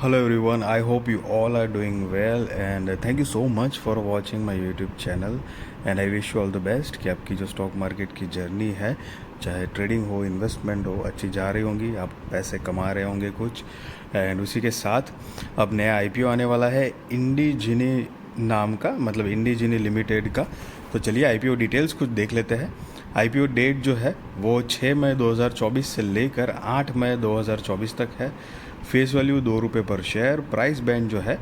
Hello everyone, I hope you all are doing well and thank you so much for watching my YouTube channel and I wish you all the best कि आपकी जो stock market की journey है, चाहे trading हो, investment हो, अच्छी जा रही होंगी, आप पैसे कमा रहे होंगे कुछ। एंड उसी के साथ अब नया IPO आने वाला है इंडीजिनी नाम का, मतलब इंडीजिनी लिमिटेड का। तो चलिए IPO डिटेल्स कुछ देख लेते हैं। IPO डेट जो है वो 6 मई 2024 से लेकर 8 मई 2024 तक है। फेस वैल्यू ₹2 पर शेयर। प्राइस बैंड जो है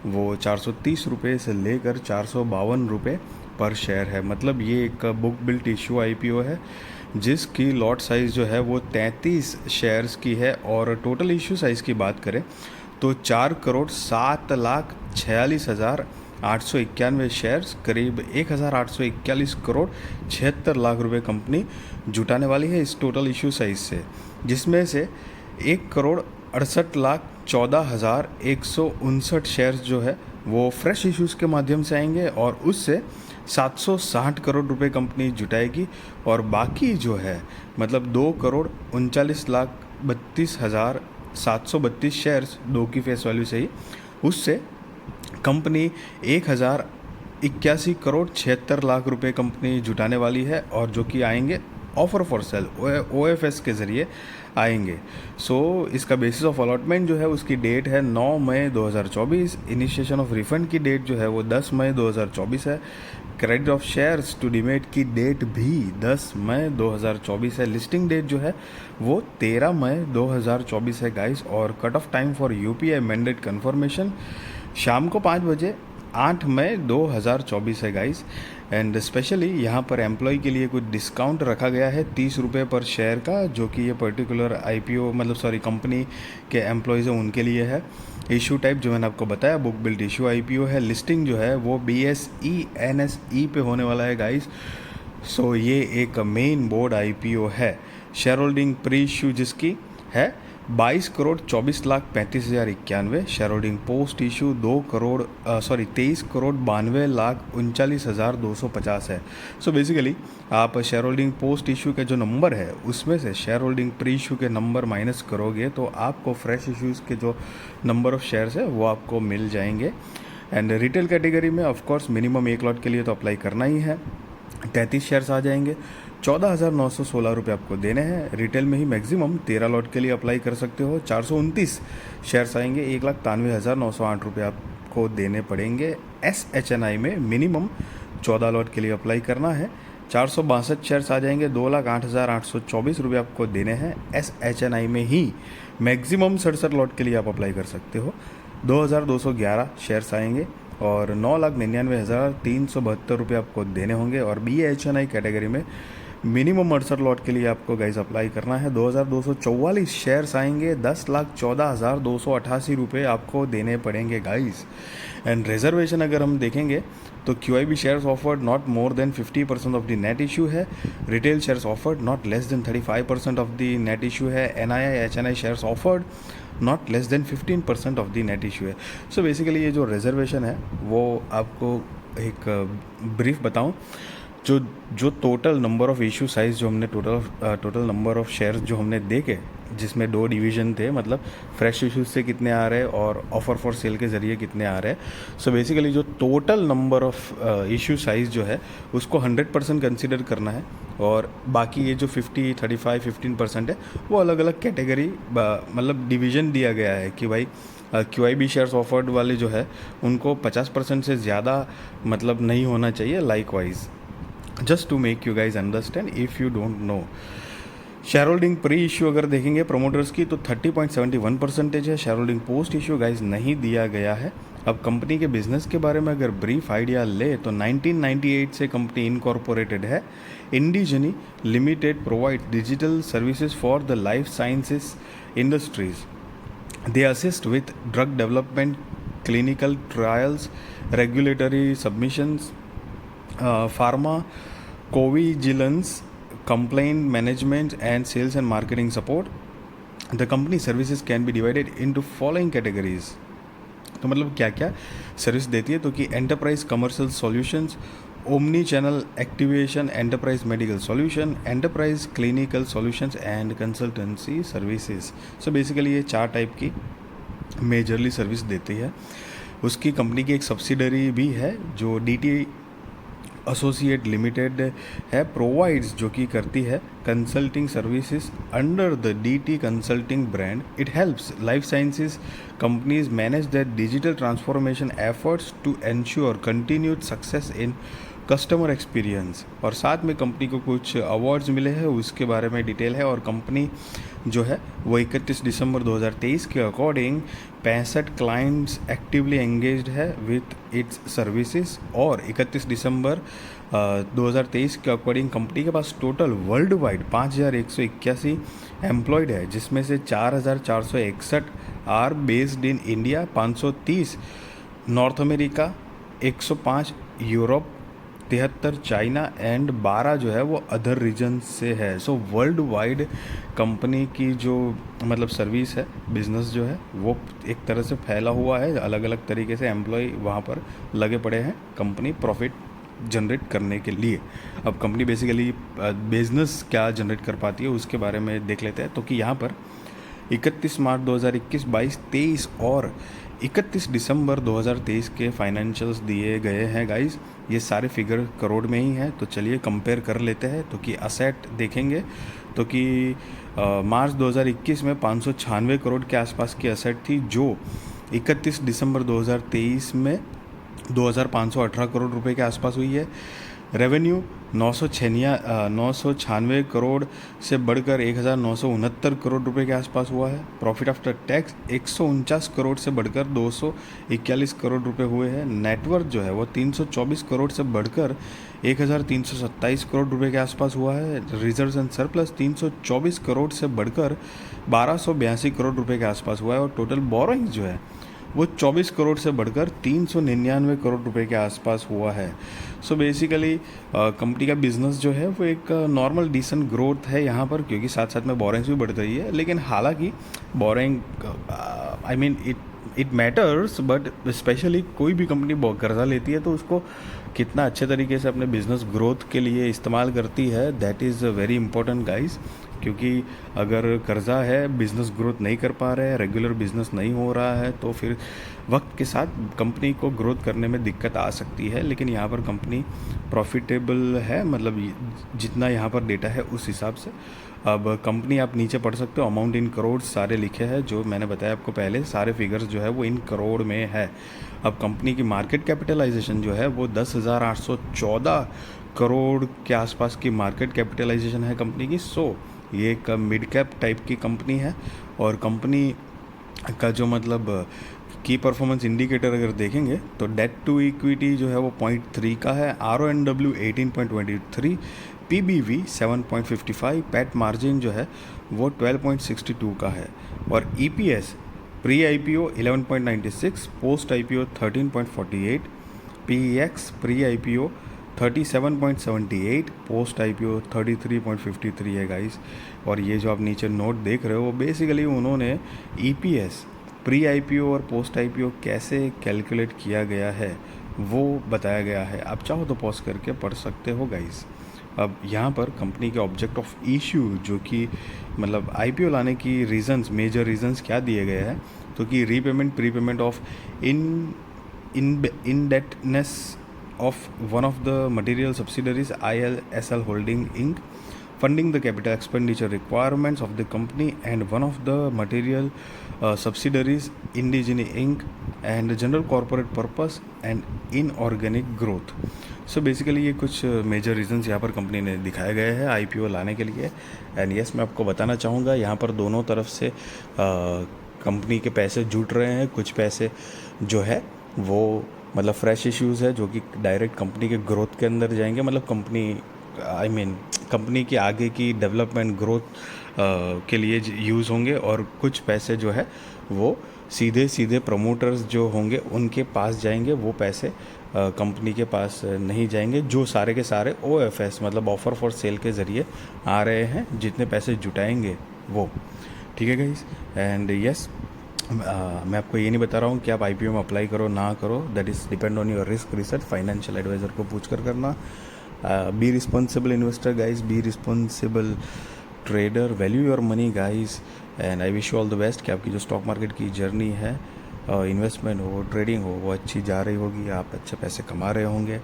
वो 430 रुपये से लेकर 452 रुपये पर शेयर है। मतलब ये एक बुक बिल्ट इशू IPO है जिसकी लॉट साइज़ जो है वो 33 शेयर्स की है। और टोटल इशू साइज़ की बात करें तो 4,07,46,891 शेयर्स, करीब 1,841 करोड़ 76 लाख रुपए कंपनी जुटाने वाली है इस टोटल इशू साइज से, जिसमें से 1,68,14,159 शेयर्स जो है वो फ्रेश इश्यूज़ के माध्यम से आएंगे और उससे 760 करोड़ रुपए कंपनी जुटाएगी। और बाकी जो है मतलब 2,39,32,732 शेयर्स, 2 की फेस वैल्यू से ही, उससे कंपनी 1,081 करोड़ 76 लाख रुपए कंपनी जुटाने वाली है और जो कि आएंगे ऑफर फॉर सेल OFS के ज़रिए आएंगे। इसका बेसिस ऑफ अलॉटमेंट जो है उसकी डेट है 9 मई 2024। इनिशिएशन ऑफ रिफंड की डेट जो है वो 10 मई 2024 है। Credit of shares to demat की डेट भी 10 मई 2024 है। लिस्टिंग डेट जो है वो 13 मई 2024 है गाइस। और cut off time for UPI mandate confirmation शाम को 5 बजे 8 मई 2024 है गाइस। एंड स्पेशली यहाँ पर एम्प्लॉय के लिए कुछ डिस्काउंट रखा गया है 30 रुपये पर शेयर का, जो कि ये पर्टिकुलर IPO कंपनी के एम्प्लॉयज़ हैं उनके लिए है। इशू टाइप जो मैंने आपको बताया बुक बिल्ट इशू IPO है। लिस्टिंग जो है वो BSE NSE पे होने वाला है गाइस। ये एक मेन बोर्ड IPO है। शेयर होल्डिंग प्री इशू जिसकी है 22 crore 24,35,091। Share holding post issue 23 crore 92,39,250 है। बेसिकली आप शेयर होल्डिंग पोस्ट इशू के जो नंबर है उसमें से शेयर होल्डिंग प्री इशू के नंबर माइनस करोगे तो आपको फ्रेश इशूज़ के जो नंबर ऑफ शेयर्स है वो आपको मिल जाएंगे। एंड रिटेल कैटेगरी में ऑफकोर्स मिनिमम 1 लॉट के लिए तो अप्लाई करना ही है। 33 शेयर्स आ जाएंगे, 14,916 रुपये आपको देने हैं। रिटेल में ही मैक्सिमम 13 लॉट के लिए अप्लाई कर सकते हो। 429 शेयर्स आएंगे, 1,93,908 रुपये आपको देने पड़ेंगे। SHNI में मिनिमम 14 लॉट के लिए अप्लाई करना है। 462 शेयर्स आ जाएंगे, 2,08,824 रुपये आपको देने हैं। SHNI में ही मैक्सिमम 67 लॉट के लिए आप अप्लाई कर सकते हो। 2,211 शेयर्स आएंगे और 9,99,372 रुपये आपको देने होंगे। और BHNI कैटेगरी में मिनिमम 68 लॉट के लिए आपको गाइस अप्लाई करना है। 2,244 शेयर्स आएंगे, 10,14,288 रुपये आपको देने पड़ेंगे गाइस। एंड रिजर्वेशन अगर हम देखेंगे तो QIB shares offered not more than 50% of the net issue है। Retail shares offered not less than 35% of the net issue है। NII HNI shares offered not less than 15% of the net issue है। Basically ये जो reservation है वो आपको एक brief बताऊं, जो total number of issue size जो हमने टोटल नंबर ऑफ़ शेयर्स जो हमने देखे, जिसमें 2 डिवीज़न थे, मतलब फ्रेश इशूज से कितने आ रहे हैं और ऑफ़र फॉर सेल के ज़रिए कितने आ रहे हैं। बेसिकली जो total number of issue size जो है उसको 100% कंसिडर करना है। और बाकी ये जो 50, 35, 15% है वो अलग अलग कैटेगरी मतलब डिवीज़न दिया गया है कि भाई QIB शेयर्स ऑफर्ड वाले जो है उनको 50% से ज़्यादा मतलब नहीं होना चाहिए likewise, just to make you guys understand if you don't know. Share holding pre issue अगर देखेंगे प्रोमोटर्स की तो 30.71% है। Share holding post issue guys नहीं दिया गया है। अब कंपनी के बिजनेस के बारे में अगर ब्रीफ आइडिया ले तो 1998 से कंपनी इनकॉर्पोरेटेड है। Indegene limited provide digital services for the life sciences industries. They assist with drug development, clinical trials, regulatory submissions, pharmacovigilance, complaint management, and sales and marketing support. The company services can be divided into following categories. तो मतलब क्या क्या service देती है, तो कि enterprise commercial solutions, omni channel activation, enterprise medical solution, enterprise clinical solutions and consultancy services. Basically ये 4 type की मेजरली सर्विस देती है। उसकी कंपनी की एक सब्सिडरी भी है जो DT एसोसिएट लिमिटेड है, प्रोवाइड्स जो कि करती है consulting services under the DT consulting brand. It helps life sciences companies manage their digital transformation efforts to ensure continued success in customer experience. और साथ में कंपनी को कुछ अवार्ड्स मिले हैं, उसके बारे में डिटेल है। और कंपनी जो है वो 31 दिसंबर 2023 के अकॉर्डिंग 65 क्लाइंट्स एक्टिवली एंगेज्ड है विथ इट्स सर्विसेज। और 31 दिसंबर 2023 के अकॉर्डिंग कंपनी के पास टोटल वर्ल्ड वाइड 5181 एम्प्लॉयड है, जिसमें से 4461 are based in India, 530 North America, 105 Europe, 73 China and 12 जो है वो अदर रीजन से है। सो वर्ल्ड वाइड कंपनी की जो मतलब सर्विस है, बिजनेस जो है वो एक तरह से फैला हुआ है, अलग अलग तरीके से एम्प्लॉय वहाँ पर लगे पड़े हैं कंपनी प्रॉफिट जनरेट करने के लिए। अब कंपनी बेसिकली बिजनेस क्या जनरेट कर पाती है उसके बारे में देख लेते हैं। तो कि यहाँ पर 31 मार्च 2021, 22, 23 और 31 दिसंबर 2023 के फाइनेंशियल्स दिए गए हैं गाइस। ये सारे फिगर करोड़ में ही हैं, तो चलिए कंपेयर कर लेते हैं। तो कि असेट देखेंगे तो कि मार्च 2021 में 596 करोड़ के आसपास की असेट थी, जो 31 दिसंबर 2023 में 2518 करोड़ रुपए के आसपास हुई है। रेवेन्यू 996 करोड़ से बढ़कर 1969 करोड़ रुपए के आसपास हुआ है। प्रॉफिट आफ्टर टैक्स 149 करोड़ से बढ़कर 241 करोड़ रुपए हुए हैं। नेटवर्थ जो है वो 324 करोड़ से बढ़कर 1327 करोड़ रुपए के आसपास हुआ है। रिजर्व्स एंड सरप्लस 324 करोड़ से बढ़कर 1282 करोड़ रुपए के आसपास हुआ है। और टोटल बोरोइंग्स जो है वो 24 करोड़ से बढ़कर 399 करोड़ रुपए के आसपास हुआ है। सो बेसिकली कंपनी का बिजनेस जो है वो एक नॉर्मल डिसेंट ग्रोथ है यहाँ पर, क्योंकि साथ साथ में बोरिंग्स भी बढ़ रही है। लेकिन हालांकि boring I mean it matters, but specially कोई भी कंपनी कर्जा लेती है तो उसको कितना अच्छे तरीके से अपने बिजनेस ग्रोथ के लिए इस्तेमाल करती है, that is very important guys. क्योंकि अगर कर्जा है, बिज़नेस ग्रोथ नहीं कर पा रहे हैं, रेगुलर बिजनेस नहीं हो रहा है, तो फिर वक्त के साथ कंपनी को ग्रोथ करने में दिक्कत आ सकती है। लेकिन यहाँ पर कंपनी प्रॉफिटेबल है, मतलब जितना यहाँ पर डेटा है उस हिसाब से। अब कंपनी आप नीचे पढ़ सकते हो, अमाउंट इन करोड़ सारे लिखे हैं, जो मैंने बताया आपको पहले, सारे फिगर्स जो है वो इन करोड़ में है। अब कंपनी की मार्केट कैपिटलाइजेशन जो है वो 10,814 करोड़ के आसपास की मार्केट कैपिटलाइजेशन है कंपनी की। सो ये एक मिड कैप टाइप की कंपनी है। और कंपनी का जो मतलब की परफॉर्मेंस इंडिकेटर अगर देखेंगे तो डेट टू इक्विटी जो है वो 0.3 का है, RONW 18.23, PBV 7.55, पैट मार्जिन जो है वो 12.62 का है। और EPS pre IPO 11.96, post IPO 13.48, PEX pre IPO 37.78, post IPO 33.53 है गाइस। और ये जो आप नीचे नोट देख रहे हो वो बेसिकली उन्होंने EPS प्री IPO और पोस्ट IPO कैसे कैलकुलेट किया गया है वो बताया गया है। आप चाहो तो पॉज करके पढ़ सकते हो गाइस। अब यहाँ पर कंपनी के ऑब्जेक्ट ऑफ इश्यू जो कि मतलब IPO लाने की रीजंस, मेजर रीजंस क्या दिए गए हैं, तो कि repayment prepayment of indebtedness of one of the material subsidiaries ILSL Holding Inc., funding the capital expenditure requirements of the company and one of the material subsidiaries Indigene Inc., and general corporate purpose and inorganic growth. So basically ये कुछ major reasons यहाँ पर company ने दिखाए गए हैं IPO लाने के लिए। एंड यस, मैं आपको बताना चाहूँगा यहाँ पर दोनों तरफ से कंपनी के पैसे जुट रहे हैं। कुछ पैसे जो है वो मतलब फ्रेश इश्यूज़ है जो कि डायरेक्ट कंपनी के ग्रोथ के अंदर जाएंगे, मतलब कंपनी की आगे की डेवलपमेंट ग्रोथ के लिए यूज़ होंगे। और कुछ पैसे जो है वो सीधे प्रमोटर्स जो होंगे उनके पास जाएंगे, वो पैसे कंपनी के पास नहीं जाएंगे, जो सारे के सारे OFS मतलब ऑफ़र फॉर सेल के ज़रिए आ रहे हैं, जितने पैसे जुटाएंगे वो। ठीक है गाइस। एंड यस, मैं आपको ये नहीं बता रहा हूँ कि आप IPO में अप्लाई करो ना करो, that is depend on your risk research. Financial adviser को पूछ कर करना। Be responsible investor guys, be responsible trader, value your money guys, and I wish you all the best कि आपकी जो स्टॉक मार्केट की जर्नी है, इन्वेस्टमेंट हो, ट्रेडिंग हो, वो अच्छी जा रही होगी, आप अच्छे पैसे कमा रहे होंगे।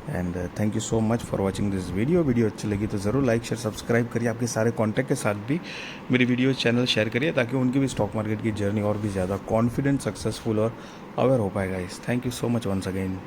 And thank you so much for watching this video अच्छी लगी तो ज़रूर लाइक शेयर सब्सक्राइब करिए, आपके सारे कॉन्टैक्ट के साथ भी मेरी वीडियो चैनल शेयर करिए ताकि उनकी भी स्टॉक मार्केट की जर्नी और भी ज़्यादा कॉन्फिडेंट, सक्सेसफुल और अवेयर हो पाएगा। इस thank you so much once again.